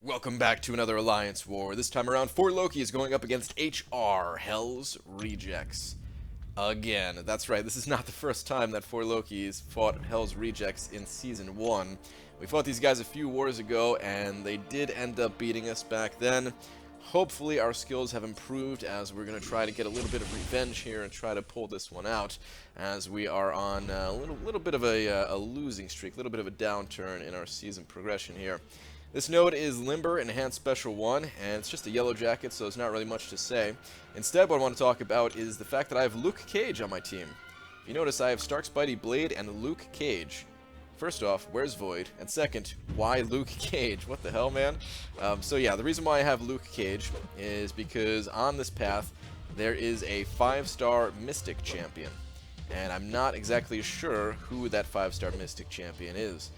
Welcome back to another Alliance War. This time around, For Loki is going up against HR, Hell's Rejects. Again. That's right, this is not the first time that For Loki's fought Hell's Rejects in Season 1. We fought these guys a few wars ago, and they did end up beating us back then. Hopefully our skills have improved as we're going to try to get a little bit of revenge here and try to pull this one out, as we are on a little bit of a losing streak, a little bit of a downturn in our season progression here. This node is Limber Enhanced Special 1, and it's just a yellow jacket, so there's not really much to say. Instead, what I want to talk about is the fact that I have Luke Cage on my team. If you notice, I have Stark, Spidey, Blade, and Luke Cage. First off, where's Void? And second, why Luke Cage? What the hell, man? So yeah, the reason why I have Luke Cage is because on this path, there is a 5-star Mystic Champion. And I'm not exactly sure who that 5-star Mystic Champion is.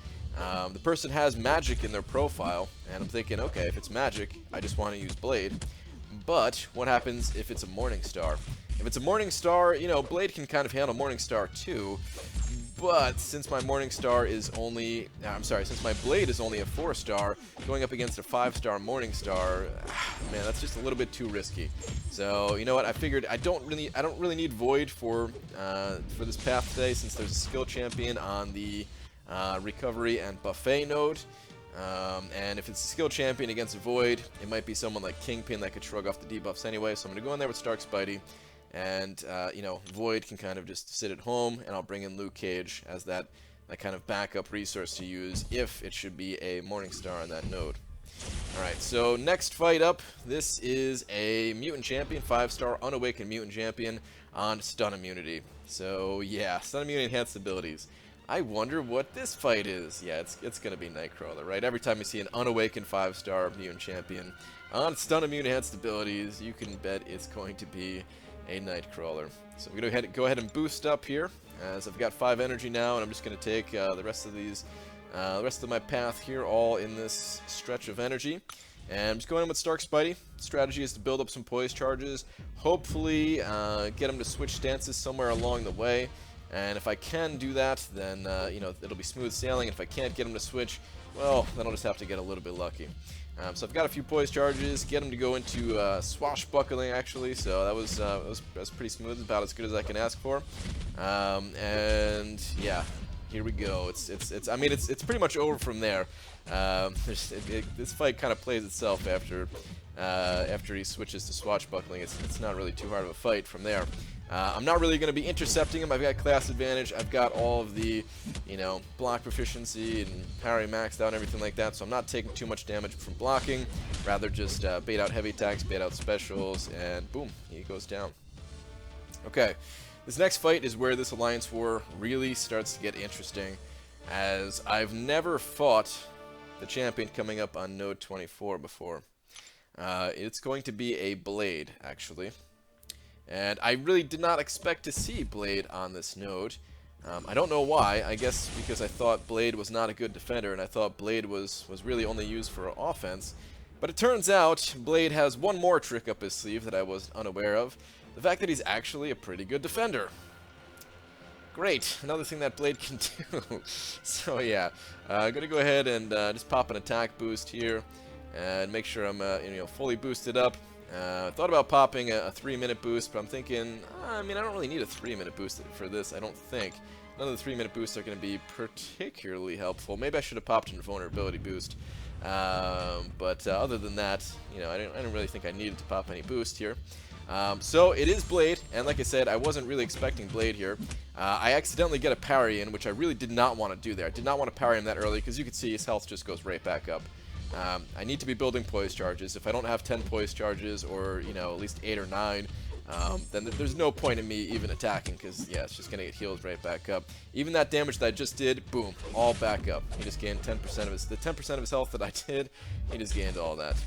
The person has magic in their profile, and I'm thinking, okay, if it's magic, I just want to use Blade. But what happens if it's a Morning Star? If it's a Morning Star, you know, Blade can kind of handle Morning Star too. But since my Morning Star is only, since my Blade is only a 4-star, going up against a 5-star Morning Star, man, that's just a little bit too risky. So you know what? I figured I don't really need Void for this path today, since there's a skill champion on the recovery and buffet node, and if it's a skill champion against a Void, it might be someone like Kingpin that could shrug off the debuffs anyway. So I'm going to go in there with Stark, Spidey, and you know, Void can kind of just sit at home, and I'll bring in Luke Cage as that kind of backup resource to use if it should be a Morning Star on that node. Alright, so next fight up, this is a Mutant Champion, 5-star Unawakened Mutant Champion on Stun Immunity. So yeah, Stun Immunity enhanced abilities. I wonder what this fight is. Yeah, it's gonna be Nightcrawler, right? Every time you see an unawakened 5-star Mutant Champion on Stun Immune enhanced abilities, you can bet it's going to be a Nightcrawler. So we're gonna go ahead and boost up here, as I've got 5 energy now, and I'm just gonna take the rest of my path here, all in this stretch of energy. And I'm just going in with Stark Spidey. Strategy is to build up some poise charges, hopefully get him to switch stances somewhere along the way. And if I can do that, then you know, it'll be smooth sailing. If I can't get him to switch, well, then I'll just have to get a little bit lucky. So I've got a few poise charges, get him to go into swashbuckling actually. So that was pretty smooth, about as good as I can ask for. And yeah, here we go. I mean, it's pretty much over from there. This fight kind of plays itself after he switches to swashbuckling. It's not really too hard of a fight from there. I'm not really going to be intercepting him. I've got class advantage. I've got all of the, you know, block proficiency and parry maxed out and everything like that, so I'm not taking too much damage from blocking. Rather just bait out heavy attacks, bait out specials, and boom, he goes down. Okay, this next fight is where this Alliance War really starts to get interesting, as I've never fought the champion coming up on Node 24 before. It's going to be a Blade, actually. And I really did not expect to see Blade on this node. I don't know why. I guess because I thought Blade was not a good defender, and I thought Blade was really only used for offense. But it turns out Blade has one more trick up his sleeve that I was unaware of. The fact that he's actually a pretty good defender. Great, another thing that Blade can do. So yeah, I'm going to go ahead and just pop an attack boost here and make sure I'm you know, fully boosted up. Thought about popping a 3-minute boost, but I'm thinking, I mean, I don't really need a 3-minute boost for this, I don't think. None of the 3-minute boosts are going to be particularly helpful. Maybe I should have popped an invulnerability boost. But other than that, you know, I didn't really think I needed to pop any boost here. So it is Blade, and like I said, I wasn't really expecting Blade here. I accidentally get a parry in, which I really did not want to do there. I did not want to parry him that early, because you can see his health just goes right back up. I need to be building poise charges. If I don't have 10 poise charges, or, you know, at least 8 or 9, then there's no point in me even attacking, because, yeah, it's just going to get healed right back up. Even that damage that I just did, boom, all back up. He just gained 10% of the 10% of his health that I did, he just gained all that.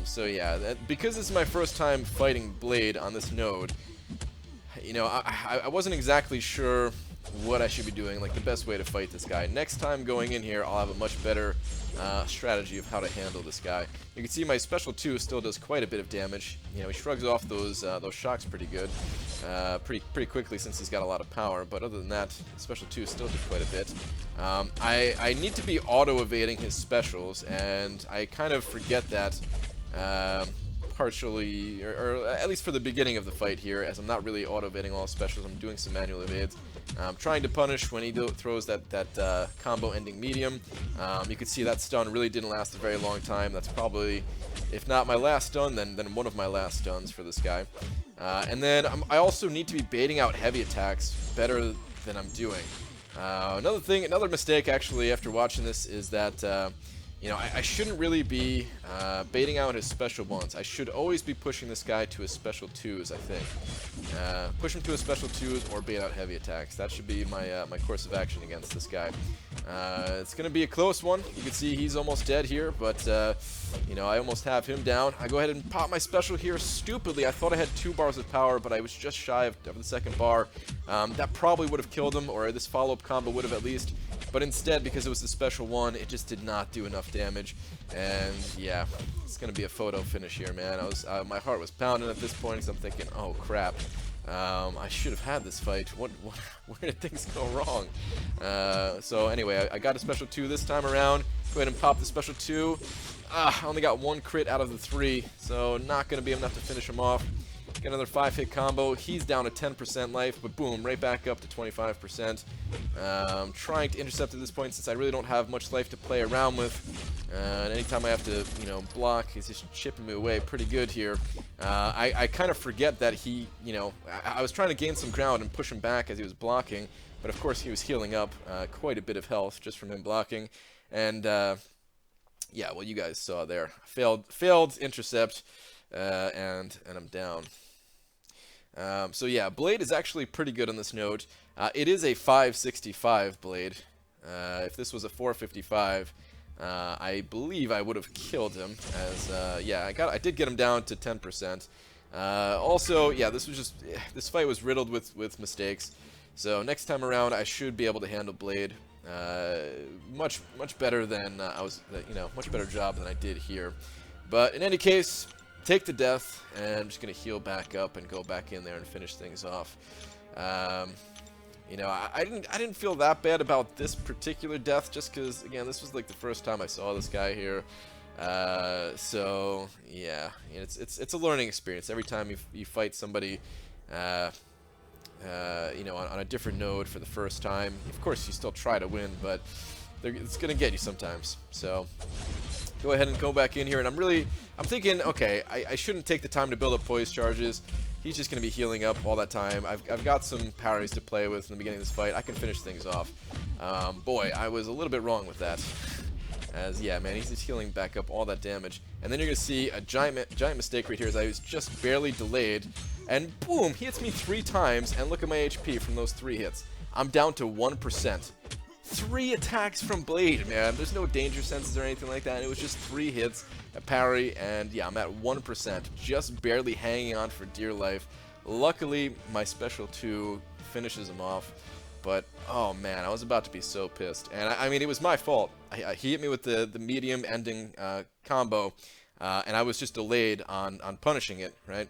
So yeah, because this is my first time fighting Blade on this node, you know, I wasn't exactly sure what I should be doing, like the best way to fight this guy. Next time going in here, I'll have a much better strategy of how to handle this guy. You can see my special 2 still does quite a bit of damage. You know, he shrugs off those shocks pretty good, pretty quickly since he's got a lot of power. But other than that, special 2 still did quite a bit. I need to be auto-evading his specials, and I kind of forget that. Partially, or at least for the beginning of the fight here, as I'm not really auto-evading all specials, I'm doing some manual evades. Trying to punish when he throws that combo ending medium. You can see that stun really didn't last a very long time. That's probably, if not my last stun, then one of my last stuns for this guy. And then I also need to be baiting out heavy attacks better than I'm doing. Another mistake actually after watching this is that you know, I shouldn't really be baiting out his special 1s. I should always be pushing this guy to his special 2s, I think. Push him to his special 2s or bait out heavy attacks. That should be my my course of action against this guy. It's going to be a close one. You can see he's almost dead here, but, you know, I almost have him down. I go ahead and pop my special here. Stupidly, I thought I had 2 bars of power, but I was just shy of the second bar. That probably would have killed him, or this follow-up combo would have at least. But instead, because it was the special 1, it just did not do enough damage. And yeah, it's gonna be a photo finish here, man. My heart was pounding at this point, because I'm thinking, oh crap, I should have had this fight. Where did things go wrong? So anyway, I got a special 2 this time around. Go ahead and pop the special 2. I only got 1 crit out of the 3, so not gonna be enough to finish him off. Get another 5-hit combo. He's down to 10% life, but boom, right back up to 25%. Trying to intercept at this point since I really don't have much life to play around with. And anytime I have to, you know, block, he's just chipping me away pretty good here. I kind of forget that he, you know, I was trying to gain some ground and push him back as he was blocking, but of course he was healing up quite a bit of health just from him blocking. And yeah, well, you guys saw there. Failed intercept, and I'm down. So yeah, blade is actually pretty good on this node. It is a 565 blade. If this was a 455, I believe I would have killed him. As yeah, I did get him down to 10%. Also, yeah, this fight was riddled with mistakes. So next time around, I should be able to handle blade much better than much better job than I did here. But in any case, take the death, and I'm just gonna heal back up and go back in there and finish things off. You know, I didn't feel that bad about this particular death, just because again, this was like the first time I saw this guy here. So yeah, it's a learning experience. Every time you fight somebody, you know, on a different node for the first time, of course you still try to win, but it's gonna get you sometimes. So go ahead and go back in here, and I'm thinking, okay, I shouldn't take the time to build up poise charges. He's just going to be healing up all that time. I've got some parries to play with in the beginning of this fight. I can finish things off. Boy, I was a little bit wrong with that. As, yeah, man, he's just healing back up all that damage. And then you're going to see a giant mistake right here as I was just barely delayed. And boom, he hits me 3 times, and look at my HP from those 3 hits. I'm down to 1%. 3 attacks from Blade, man. There's no danger senses or anything like that. It was just 3 hits, a parry, and yeah, I'm at 1%, just barely hanging on for dear life. Luckily, my special 2 finishes him off, but oh man, I was about to be so pissed. And I mean, it was my fault. He hit me with the medium ending combo, and I was just delayed on punishing it, right?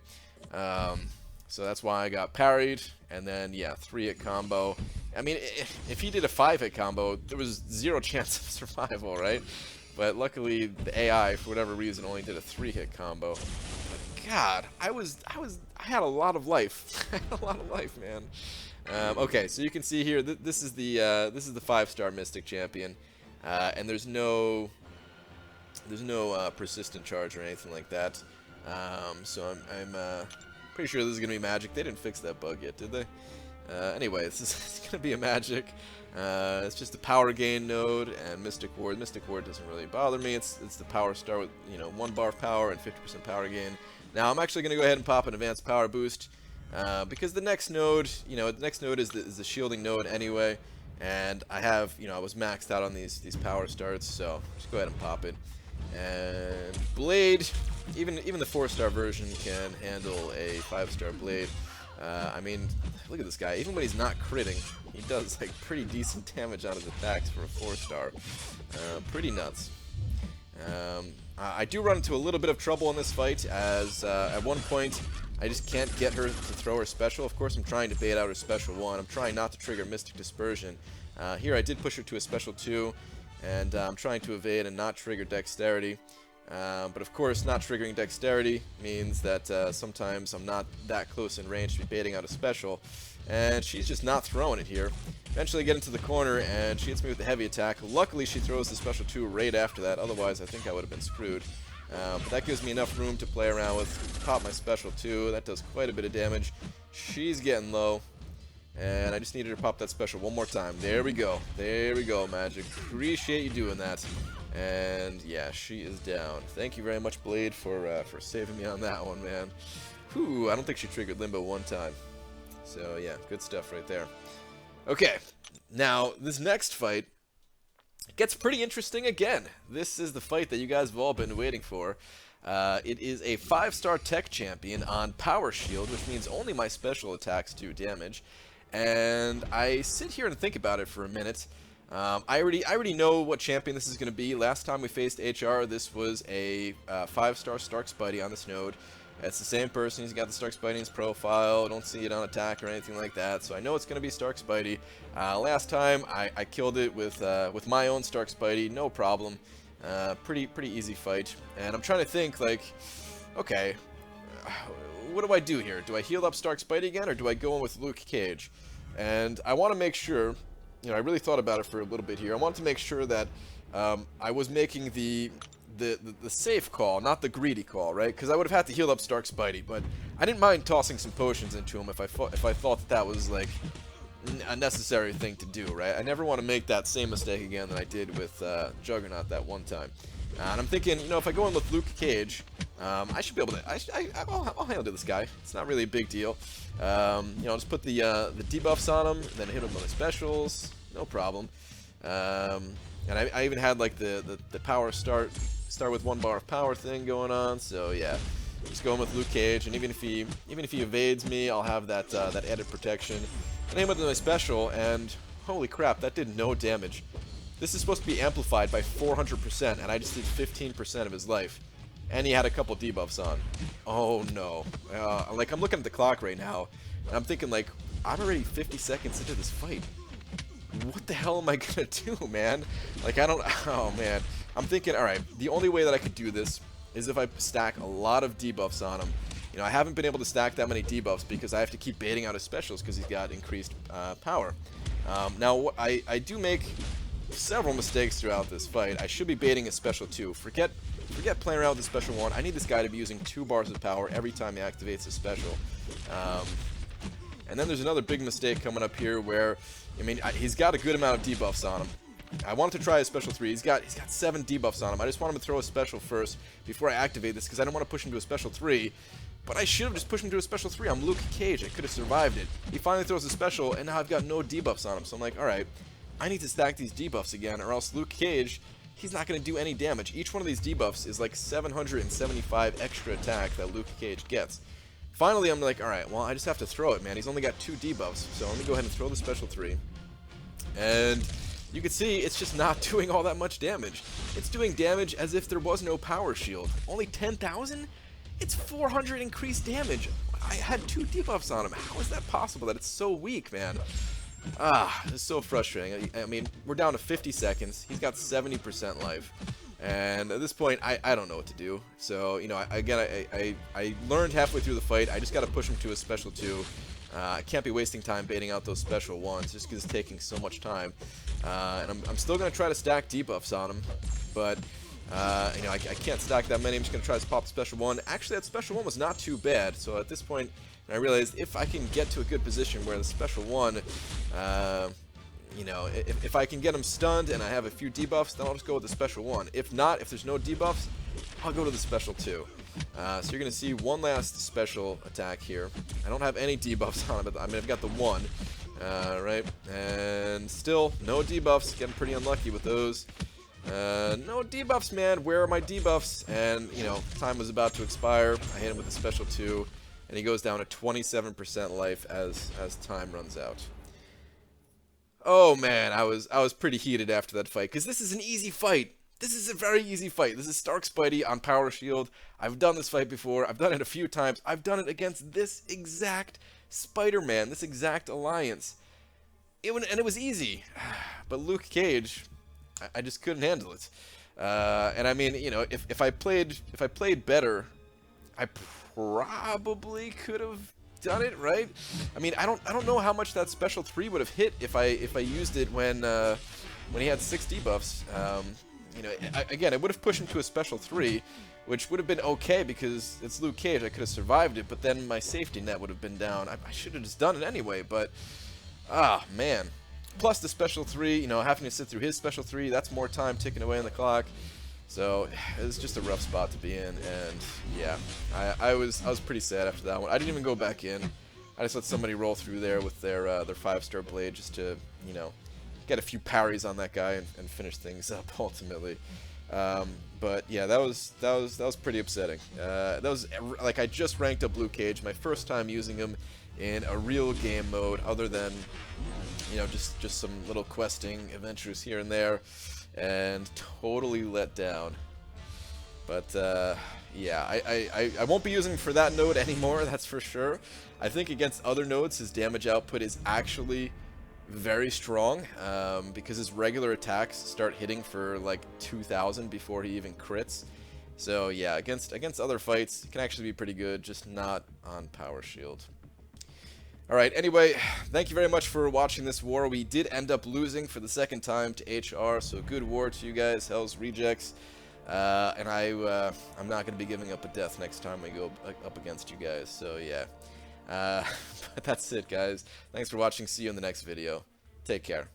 So that's why I got parried, and then, yeah, 3-hit combo. I mean, if he did a 5-hit combo, there was 0 chance of survival, right? But luckily, the AI, for whatever reason, only did a 3-hit combo. But God, I had a lot of life. I had a lot of life, man. Okay, so you can see here, this is the 5-star Mystic Champion, and there's no persistent charge or anything like that. So I'm pretty sure this is gonna be magic. They didn't fix that bug yet, did they? Anyway, it's gonna be a magic. It's just a power gain node and Mystic Ward. Mystic Ward doesn't really bother me. It's the power star with 1 bar of power and 50% power gain. Now I'm actually gonna go ahead and pop an advanced power boost because the next node, the next node is the shielding node anyway, and I have I was maxed out on these power starts, so just go ahead and pop it. And Blade, even the 4-star version can handle a 5-star Blade. I mean, look at this guy. Even when he's not critting, he does like pretty decent damage on his attacks for a 4-star. Pretty nuts. I do run into a little bit of trouble in this fight, as at one point I just can't get her to throw her special. Of course, I'm trying to bait out her special 1. I'm trying not to trigger Mystic Dispersion. Here I did push her to a special 2, and I'm trying to evade and not trigger Dexterity. But of course, not triggering Dexterity means that sometimes I'm not that close in range to be baiting out a special, and she's just not throwing it here. Eventually I get into the corner, and she hits me with the heavy attack. Luckily, she throws the special 2 right after that, otherwise I think I would have been screwed. But that gives me enough room to play around with. Pop my special 2, that does quite a bit of damage. She's getting low, and I just needed her to pop that special one more time. There we go. There we go, Magic. Appreciate you doing that. And yeah, she is down. Thank you very much, Blade, for saving me on that one, man. Whew, I don't think she triggered Limbo one time. So yeah, good stuff right there. Okay, now this next fight gets pretty interesting again. This is the fight that you guys have all been waiting for. It is a 5-star tech champion on Power Shield, which means only my special attacks do damage. And I sit here and think about it for a minute. I already know what champion this is going to be. Last time we faced HR, this was a 5-star Stark Spidey on this node. It's the same person. He's got the Stark Spidey in his profile. I don't see it on attack or anything like that, so I know it's going to be Stark Spidey. Last time, I killed it with my own Stark Spidey, no problem. Pretty easy fight. And I'm trying to think, like, okay, what do I do here? Do I heal up Stark Spidey again, or do I go in with Luke Cage? And I want to make sure, you know, I really thought about it for a little bit here. I wanted to make sure that I was making the safe call, not the greedy call, right? Because I would have had to heal up Stark Spidey, but I didn't mind tossing some potions into him if I thought that was like a necessary thing to do, right? I never want to make that same mistake again that I did with Juggernaut that one time. And I'm thinking, you know, if I go in with Luke Cage, I should be able to. I'll handle this guy. It's not really a big deal. You know, just put the debuffs on him, then hit him with the specials, no problem. And I even had like the power start with 1 bar of power thing going on. So yeah, just going with Luke Cage, and even if he evades me, I'll have that added protection. And aim with my special, and holy crap, that did no damage. This is supposed to be amplified by 400%, and I just did 15% of his life. And he had a couple debuffs on. Oh no. Like, I'm looking at the clock right now, and I'm thinking, like, I'm already 50 seconds into this fight. What the hell am I gonna do, man? Like, I don't... Oh, man. I'm thinking, alright, the only way that I could do this is if I stack a lot of debuffs on him. You know, I haven't been able to stack that many debuffs because I have to keep baiting out his specials because he's got increased power. Now, I do make several mistakes throughout this fight. I should be baiting his special too. Forget playing around with the special 1. I need this guy to be using 2 bars of power every time he activates his special. And then there's another big mistake coming up here where, I mean, he's got a good amount of debuffs on him. I wanted to try his special 3. He's got 7 debuffs on him. I just want him to throw a special first before I activate this because I don't want to push him to a special 3. But I should have just pushed him to a special 3. I'm Luke Cage. I could have survived it. He finally throws a special, and now I've got no debuffs on him. So I'm like, alright, I need to stack these debuffs again, or else Luke Cage, he's not going to do any damage. Each one of these debuffs is like 775 extra attack that Luke Cage gets. Finally, I'm like, alright, well, I just have to throw it, man. He's only got 2 debuffs, so let me go ahead and throw the special 3. And you can see it's just not doing all that much damage. It's doing damage as if there was no power shield. Only 10,000? It's 400 increased damage. I had 2 debuffs on him. How is that possible that it's so weak, man? It's so frustrating. I mean, we're down to 50 seconds. He's got 70% life. And at this point, I don't know what to do. So, you know, I learned halfway through the fight. I just got to push him to a special 2. I can't be wasting time baiting out those special 1s just because it's taking so much time. And I'm still going to try to stack debuffs on him. But, you know, I can't stack that many. I'm just going to try to pop the special 1. Actually, that special 1 was not too bad. So at this point, I realized if I can get to a good position where the special 1, you know, if I can get him stunned and I have a few debuffs, then I'll just go with the special 1. If not, if there's no debuffs, I'll go to the special 2. So you're going to see one last special attack here. I don't have any debuffs on it, but I mean, I've got the 1, right? And still, no debuffs. Getting pretty unlucky with those. No debuffs, man. Where are my debuffs? And, you know, time was about to expire. I hit him with the special 2. and he goes down to 27% life as time runs out. Oh man, I was pretty heated after that fight, because this is an easy fight. This is a very easy fight. This is Stark Spidey on Power Shield. I've done this fight before. I've done it a few times. I've done it against this exact Spider-Man, this exact alliance. And it was easy. But Luke Cage, I just couldn't handle it. And I mean, you know, if I played better, I probably could have done it, right? I mean, I don't know how much that special 3 would have hit if I used it when he had 6 debuffs. You know, again, it would have pushed him to a special 3, which would have been okay because it's Luke Cage. I could have survived it, but then my safety net would have been down. I should have just done it anyway, but man. Plus the special 3, you know, having to sit through his special 3, that's more time ticking away on the clock. So it's just a rough spot to be in, and yeah, I was pretty sad after that one. I didn't even go back in. I just let somebody roll through there with their 5-star blade just to, you know, get a few parries on that guy and finish things up ultimately. But yeah, that was pretty upsetting. That was like, I just ranked up Luke Cage, my first time using him in a real game mode, other than, you know, just some little questing adventures here and there, and totally let down. But yeah, I won't be using him for that node anymore, that's for sure. I think against other nodes his damage output is actually very strong, because his regular attacks start hitting for like 2,000 before he even crits. So yeah, against other fights, it can actually be pretty good, just not on Power Shield. Alright, anyway, thank you very much for watching this war. We did end up losing for the second time to HR, so good war to you guys, Hell's Rejects. And I'm not going to be giving up a death next time we go up against you guys, so yeah. But that's it, guys. Thanks for watching. See you in the next video. Take care.